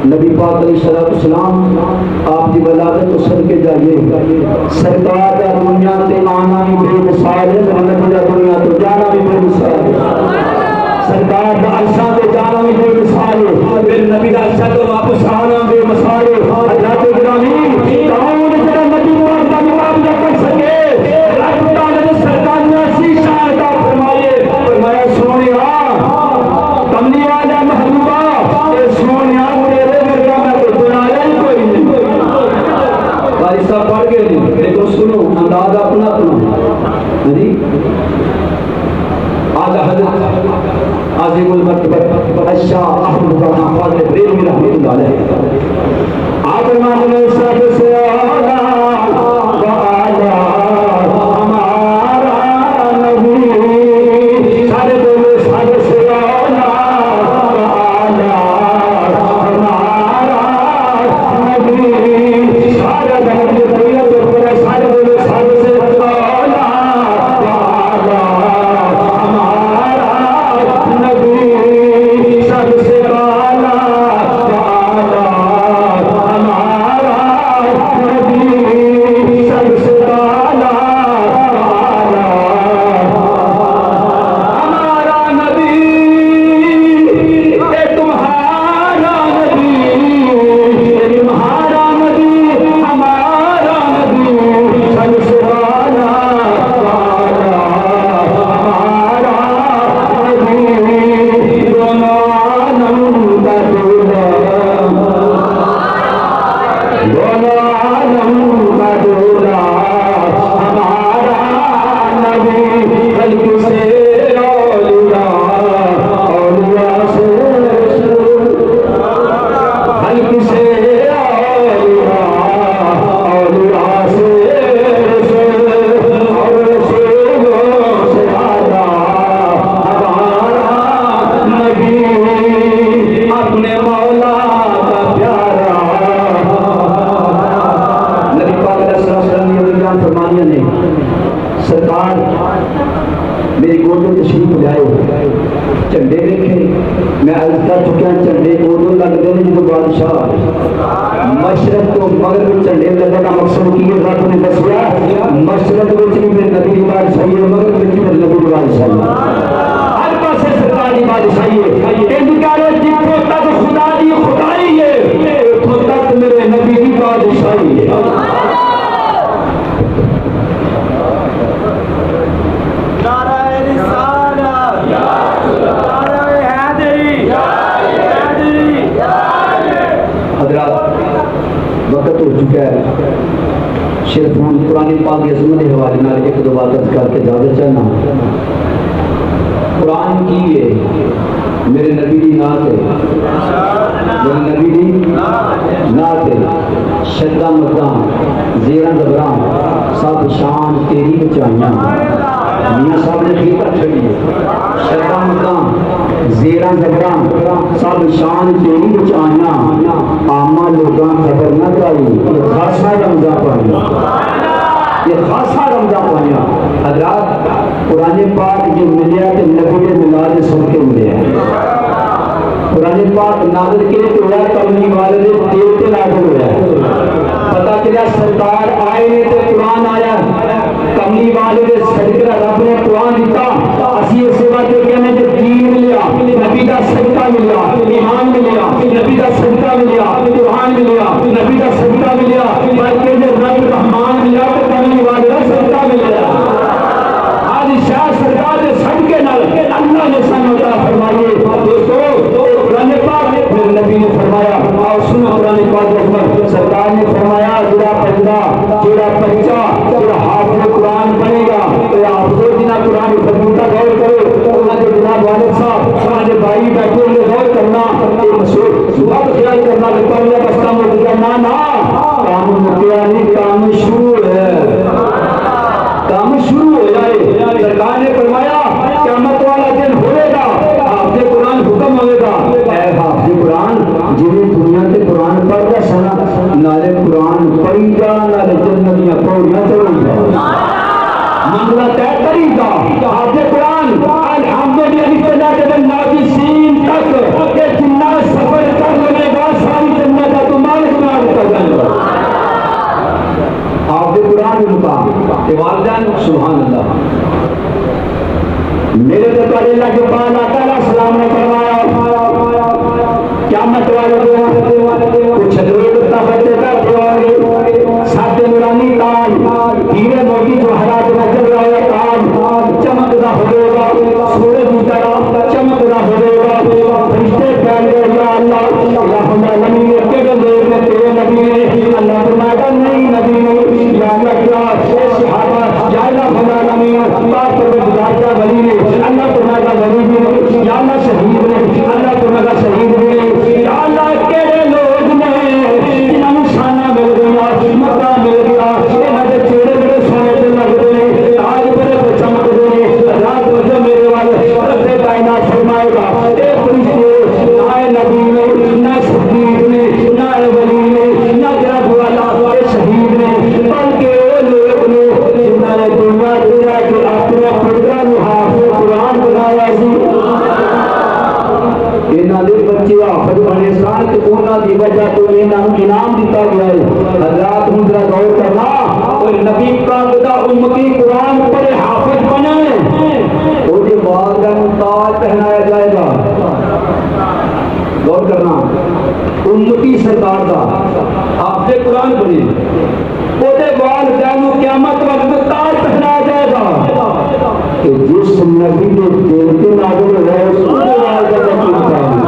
نبی پاک علیہ السلام آپ کی ولادت کو سن کے جائیے سرکار کا دنیا تے آنا بھی بے مثال ہے نبی کا دنیا تو جانا بھی بے مثال ہے سرکار کا عرشہ تے جانا بھی بے مثال ہے پھر نبی کا عرشہ تو واپس آنا بے مثال ہے حضرت گرامی کون جڑا نبی پاک کا مقابلہ کر سکے رب تعالی نے سرکار نے اسی شان کا فرمایا سونیا کملی والا محبوبہ اے سونیا تیرے ورگا میں تو بنایا ہی کوئی نہیں بھائی صاحب پڑھ کے نہیں دیکھو سنو انداز اپنا اپنا جی آج حضرت عظیم المرتبہ الشاہ احمد اللہ فاضل بریلوی رحمۃ اللہ علیہ آپ نے سب سے اعلیٰ وعلا ہمارا نبی سارے بولے سب سے اعلیٰ وعلا ہمارا نبی سارے بولے سارے بولے سب سے اعلیٰ وعلا ہمارا نبی سب سے اعلیٰ وعلا ہمارا فرمانیاں نے سرکار میری گودوں تشریف لے آئے جھنڈے دیکھے میں عرض کر چکا جھنڈے ادو لگتے ہیں جب بادشاہ مشرق تو مغرب جھنڈے لگنے کا مقصد کی ہے رب نے دسیا مشرق بھی میرے نبی کی بادشاہی ہے مغرب بھی میرے نبی کی بادشاہی ہے ہر پاسے سرکار کی بادشاہی ہے انکار جتوں تک خدا کی خدائی ہے اتوں تک میرے نبی کی بادشاہی ہے وقت ہو چکا ہے صرف ہم قرآن پاک کی عظمت کے حوالے نال ایک دو بات کر کے اجازت چاہنا قرآن کی ہے میرے نبی دی نعت ہے میرے نبی دی نعت ہے شدہ مدام زیرہ زبران سب شان تیری بچائیاں میاں صاحب نے خیبر چھڑی ہے شدہ مدام زیرہ زبران سب شان تیری بچائیاں عامہ لوگاں خبر نہ کرائی یہ خاصا رمضان پڑھیا یہ خاصا رمضان پڑھیا حضرات قرآن پاک جو ملیا کہ نبی کے ملاد سن کے ملیا قرآن پاک نازل کے تو ہوا کملی والے دے دل کے نازل ہوا پتہ چلا سرکار آئے نے تے قرآن آیا کملی والے دے صدقہ رب نے قرآن دیتا اسی اس بات کے کہنے کہ دین ملیا نبی دا صدقہ ملیا ایمان ملیا نبی دا صدقہ ملیا قرآن ملیا نبی دا صدقہ ملیا بلکہ جب رب رحمان ملیا تو کملی والے دا صدقہ ملیا آج شاہ سرکار دے صدقے نال اللہ نے سانو عطا فرمائیے دوستو قرآن پاک پھر نبی نے فرمایا اور سنو قرآن پاک اکبر سرکار نے فرمایا جڑا بندہ جڑا بچہ جڑا حافظ قرآن بنے گا تو حافظ جنہ قرآن فرموتا غور کرو انہاں دے جناب والد صاحب انہاں دے بھائی بیٹھے ہوئے غور کرنا یہ مشہور صبح خیال کرنا کہ پڑھنے بس کام ہو گیا نہ کام مکیا نہیں کام شروع ہے کام شروع ہو جائے سرکار نے فرمایا قیامت والا دن ہوئے گا حافظ قرآن حکم ہوئے گا اے حافظ قرآن جنہیں دنیا کے قرآن پڑھ گا سنا نالے قرآن پڑھی جا نالے جنتیاں پوڑیاں چڑھی جا منگلہ طے کری جا حافظ قرآن الحمدللہ ابتدا کے دن نابی سین تک کہ جنہ سفر کر لگے گا ساری جنت کا تو مالک قرآن کر جائے حافظ قرآن مقام والدین سبحان اللہ میرے تو اللہ کے بعد آتا ہے السلام نے فرمایا قیامت والے کچھ لوگ بچے کا ساتھ نورانی تاج ہیرے موتی جو حالات میں چل رہا ہے تاج چمکدا ہوئے گا سورج کی طرح چمکدا ہوئے گا فرشتے پھیل گئے یا اللہ رحم العالمین کے دیر میں تیرے نبی نے اللہ فرمایا نہیں نبی نے یا اللہ کیا صحابہ یا اللہ العالمین بات پر گزار کا ولی نے اللہ فرمایا ولی نے یا اللہ شہید نے اللہ فرمایا شہید نے یا اللہ کیڑے لوگ نے جنہاں نوں شانہ مل گیا مقام مل گیا انہاں دے چہرے بڑے سونے تے لگدے نے آج بڑے چمکدے نے رات جو میرے والے رب کائنات فرمائے گا اے فرشتے نہ نبی نے نہ صدیق نے نہ ولی نے نہ جناب والا اے شہید نے بلکہ لوگ نے جنہاں نے دنیا دنیا کے اپنے پتراں نوں حافظ قرآن بنایا سی انہاں دے بچے حافظ بنے سن تے انہاں دی وجہ تو انہاں نوں انعام دتا گیا ہے حضرات ہن ذرا غور کرنا اور نبی پاک دا امتی قرآن پڑھے حافظ بنے او دے والدین تاج پہنایا جائے گا غور کرنا امتی سرکار دا حافظ قرآن بنے او دے والدین نوں قیامت وقت تاج پہنایا جائے گا کہ جس نبی نے دل کے نازل ہے اس کے والدین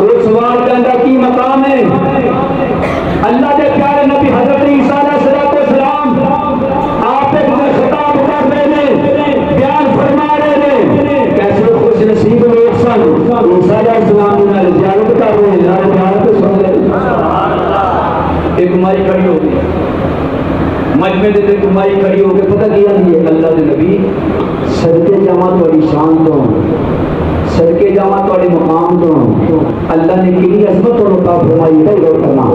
اس سوال کے اندر کی مقام ہے اللہ کے پیارے نبی حضرت عیسیٰ علیہ السلام آپ ایک خطاب کر رہے ہیں بیان فرما رہے ہیں کیسے خوش نصیب لوگ سن عیسیٰ علیہ السلام نے زیارت کر رہے ہیں زیارت سن رہے ایک مائی کھڑی ہو گئی مجمع دے ایک مائی کھڑی ہو کے پتہ کیا ہے اللہ کے نبی صدقے جمع تو شان تو صدقے جاواں تواڈے مقام تو اللہ نے کتنی عظمت اور عطا فرمائی ہے غور کرنا.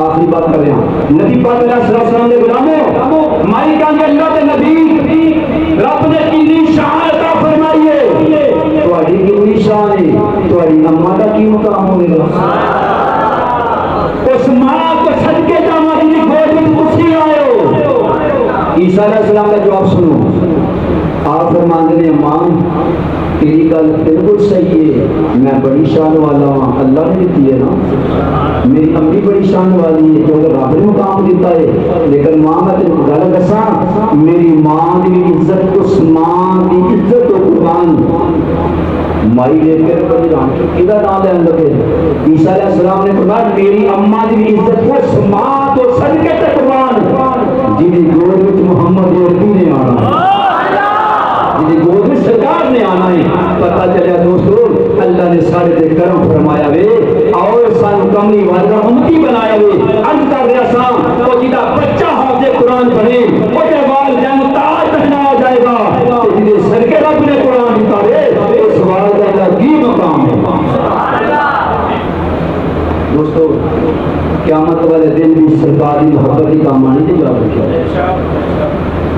آخری بات کر رہا ہوں نبی پاک علیہ الصلوۃ والسلام نے غلاموں مائی کا اللہ کے نبی رب نے کتنی شان عطا فرمائی ہے. تواڈی کتنی شان ہے, تواڈی اماں کا کی مقام ہوگا. اس ماں کو صدقے جاواں دی گود وچ تسی آئے ہو. عیسیٰ علیہ السلام کا جواب سنو. آپ فرماندے نے ماں تیری گل بالکل صحیح ہے, میں بڑی شان والا ہوں, اللہ نے دیتی ہے نا. میری امی بڑی شان والی ہے کیونکہ رب نے مقام دیتا ہے. لیکن ماں میں تینوں گل دساں, میری ماں کی عزت اس ماں کی عزت و قربان مائی لے کے بڑی رام کدا نام لین لگے. عیسیٰ علیہ السلام نے فرمایا میری اماں کی عزت اس ماں تو صدقے تے قربان جی گود وچ محمد عربی نے آنا, جی گود وچ سرکار نے آنا ہے. پتہ چلیا دوستو اللہ نے سارے تے کرم فرمایا وے اور سان کملی والا امتی بنایا وے. عرض کر رہا سا او جدا بچہ حافظ قرآن بنے او دے والدین تاج پہنایا جائے گا, جی صدقے رب نے قرآن دیتا وے اس والدہ کا کی مقام ہے. دوستو قیامت والے دن بھی سرکار کی محبت کی کام آنے کی جا رکھی.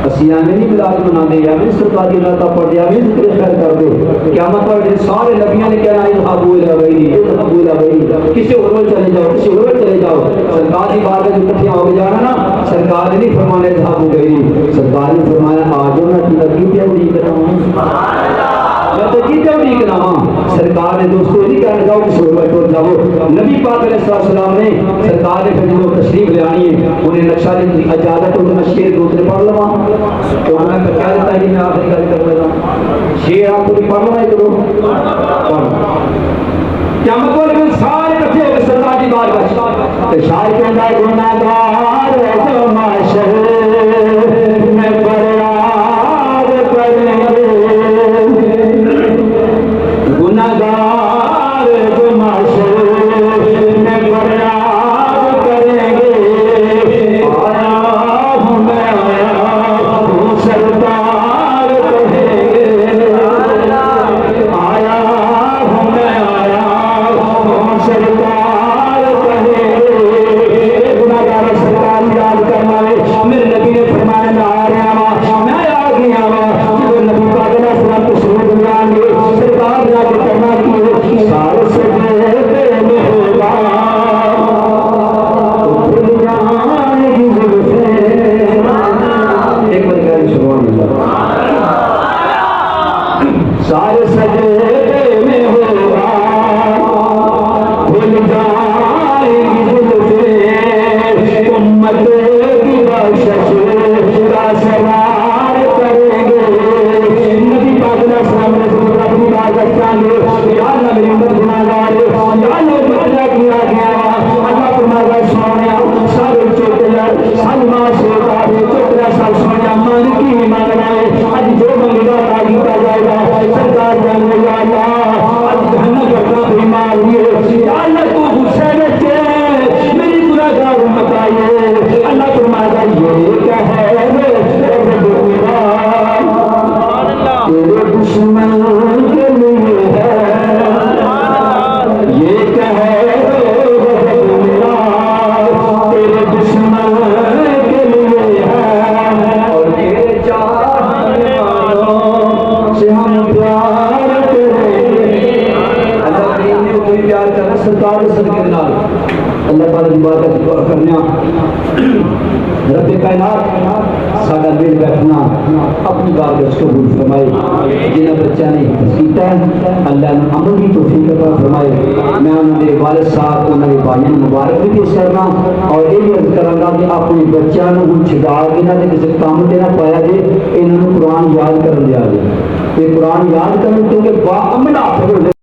اسی ایویں نہیں ملاد بنا دے, ایویں سرکار کی نعتاں پڑھ دے, ایویں ذکر خیر کر دے. قیامت والے دن سارے نبیوں نے کہنا اذهبوا الی غیری, اذهبوا الی غیری, کسی اور ول چلے جاؤ, کسی اور ول چلے جاؤ. سرکار کی بارگاہ میں اکٹھے ہو کے جانا نا, سرکار نے نہیں فرمایا اذهبوا غیری, سرکار نے فرمایا آ جاؤ نا کی تیاری کراؤں. سبحان اللہ, میں تو کی تیاری کراؤں. سرکار نے دوستو نہیں کہنا جاؤ کسی اور ول جاؤ. نبی پاک علیہ السلام نے سرکار نے پھر جو تشریف لے آنی ہے انہیں نقشہ دی اجازت تو میں شیر دوسرے پڑھ لواں تو میں کہہ دیتا ہے کہ میں آخری گل کر رہا ہوں. شیر آپ کو بھی پڑھ لواں کرو کیا مطلب سارے کٹھے ہو کے سرکار کی بارگاہ تے شاعر کہندا ہے گناہگار ہے معاشر میں فریاد کریں گے, گناہگار ہے معاشر میں فریاد کریں گے. آیا ہوں میں آیا ہوں سرکار کہیں گے, آیا ہوں میں آیا ہوں سرکار کہیں گے. گناہگار سرکار یاد کرنا ہے. میرے نبی نے فرمایا میں آ رہا ہوں, میں آ گیا ہوں. جو نبی پاک علیہ السلام کو شروع میں آئیں گے سرکار یاد کرنا کی سارے سجدے میں ہوگا بھول جائیں گی زلفیں. ایک بار کہہ سبحان اللہ. سارے سجدے میں ہوگا بھول جائیں گی زلفیں. امت کی بخشش کا سوال کریں گے. نبی پاک علیہ السلام نے اپنی بات رکھیں گے یا اللہ میری امت گناہگار ہے, یا اللہ امت نے کیا گیا اللہ تمہارا سونے سارے چوٹے سلما سے چوٹے سال سونے مان کی مانگنا ہے. آج جو منگے گا راضی کر جائے گا. سرکار جان لے یا اللہ آج جہنم کرنا بیمار ہوئے یا اللہ تو غصے میں چے میری گناہگار امت آئیے. اللہ تمہارا یہ کیا ہے تیرے دشمن کے لیے ہے, یہ کیا ہے تیرے دشمن کے لیے ہے, اور تیرے چاہنے والوں سے ہم پیار کریں گے. اللہ کریم نے کوئی پیار کرنا سرکار صدقے نال. اللہ تعالی کی بات کرنا رب کائنات ساڈا دل بیٹھنا اپنی بات اس کو قبول فرمائے. جنہیں بچہ نے سیکھا ہے اللہ نے عمل کی توفیق عطا فرمائے. میں انہوں نے والد صاحب انہوں نے بھائیوں مبارک بھی پیش کرنا اور یہ بھی عرض کروں گا کہ اپنے بچوں کو چھڈا کے نہ کسی کام تے نہ پایا جے. انہوں نے قرآن یاد کر دیا جائے. یہ قرآن یاد کریں کیونکہ با عمل حافظ